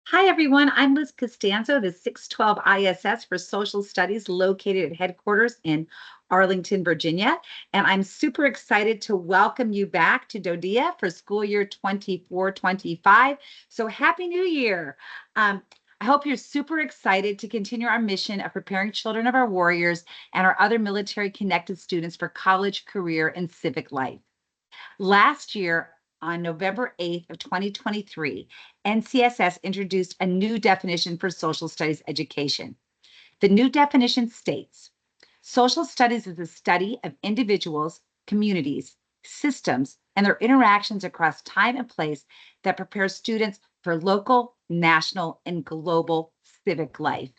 Hi, everyone. I'm Liz Costanzo, the 612 ISS for Social Studies located at headquarters in Arlington, Virginia. And I'm super excited to welcome you back to DoDEA for school year 24-25. So happy New Year. I hope you're super excited to continue our mission of preparing children of our warriors and our other military connected students for college, career, and civic life. Last year, on November 8th of 2023, NCSS introduced a new definition for social studies education. The new definition states, social studies is the study of individuals, communities, systems, and their interactions across time and place that prepares students for local, national, and global civic life.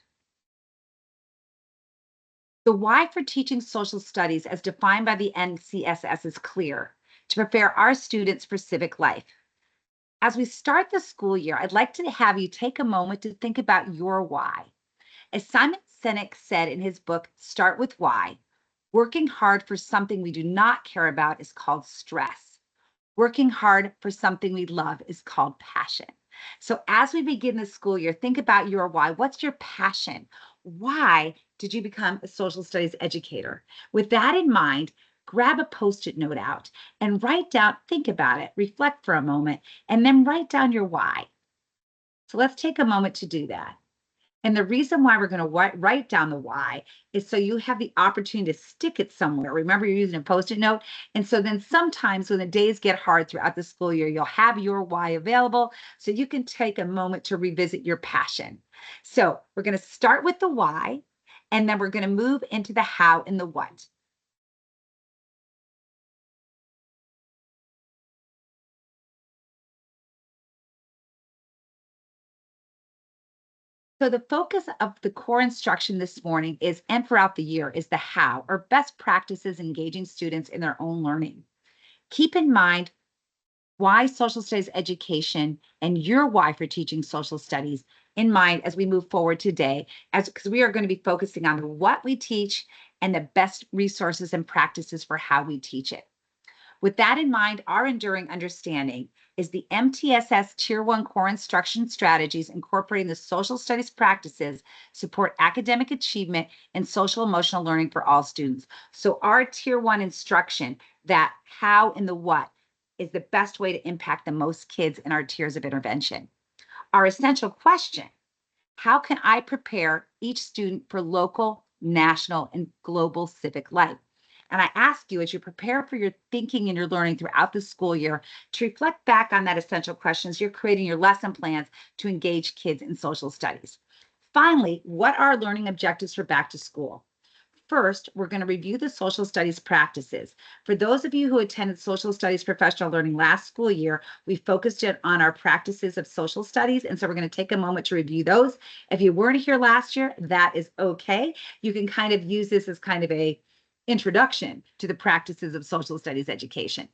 The why for teaching social studies as defined by the NCSS is clear: to prepare our students for civic life. As we start the school year, I'd like to have you take a moment to think about your why. As Simon Sinek said in his book, Start with Why, working hard for something we do not care about is called stress. Working hard for something we love is called passion. So as we begin the school year, think about your why. What's your passion? Why did you become a social studies educator? With that in mind, grab a Post-it note out and write down, think about it, reflect for a moment, and then write down your why. So let's take a moment to do that. And the reason why we're going to write down the why is so you have the opportunity to stick it somewhere. Remember, you're using a Post-it note. And so then sometimes when the days get hard throughout the school year, you'll have your why available so you can take a moment to revisit your passion. So we're going to start with the why, and then we're going to move into the how and the what. So the focus of the core instruction this morning is, and throughout the year, is the how, or best practices engaging students in their own learning. Keep in mind why social studies education and your why for teaching social studies in mind as we move forward today, as because we are going to be focusing on what we teach and the best resources and practices for how we teach it. With that in mind, our enduring understanding is the MTSS Tier 1 core instruction strategies incorporating the social studies practices support academic achievement and social emotional learning for all students. So our Tier 1 instruction, that how and the what, is the best way to impact the most kids in our tiers of intervention. Our essential question: how can I prepare each student for local, national, and global civic life? And I ask you, as you prepare for your thinking and your learning throughout the school year, to reflect back on that essential questions. You're creating your lesson plans to engage kids in social studies. Finally, what are learning objectives for back to school? First, we're going to review the social studies practices. For those of you who attended social studies professional learning last school year, we focused it on our practices of social studies. And so we're going to take a moment to review those. If you weren't here last year, that is okay. You can kind of use this as kind of a introduction to the practices of social studies education.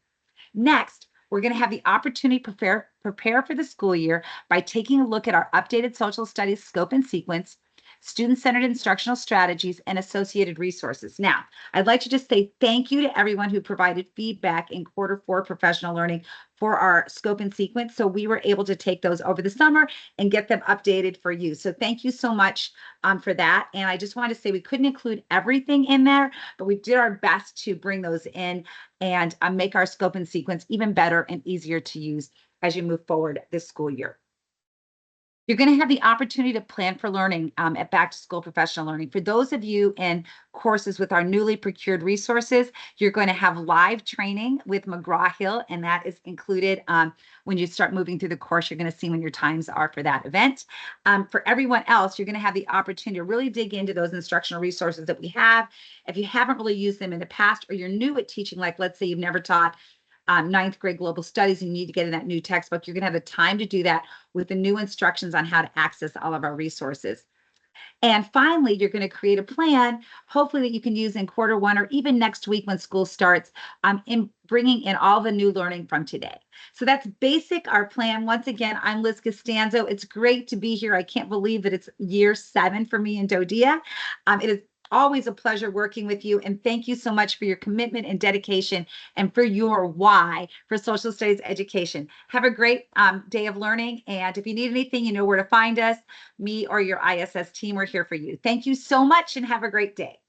Next, we're going to have the opportunity to prepare for the school year by taking a look at our updated social studies scope and sequence, student-centered instructional strategies, and associated resources. Now, I'd like to just say thank you to everyone who provided feedback in Q4 professional learning for our scope and sequence. So we were able to take those over the summer and get them updated for you. So thank you so much for that. And I just wanted to say we couldn't include everything in there, but we did our best to bring those in and make our scope and sequence even better and easier to use as you move forward this school year. You're going to have the opportunity to plan for learning at Back to School Professional Learning. For those of you in courses with our newly procured resources, you're going to have live training with McGraw-Hill, and that is included when you start moving through the course. You're going to see when your times are for that event. For everyone else, you're going to have the opportunity to really dig into those instructional resources that we have. If you haven't really used them in the past, or you're new at teaching, like let's say you've never taught ninth grade global studies and you need to get in that new textbook, you're going to have the time to do that with the new instructions on how to access all of our resources. And finally, you're going to create a plan, hopefully that you can use in Q1 or even next week when school starts, in bringing in all the new learning from today. So that's basic, our plan. Once again, I'm Liz Costanzo. It's great to be here. I can't believe that it's year 7 for me in DoDEA. It is always a pleasure working with you. And thank you so much for your commitment and dedication and for your why for social studies education. Have a great day of learning. And if you need anything, you know where to find us. Me or your ISS team are here for you. Thank you so much and have a great day.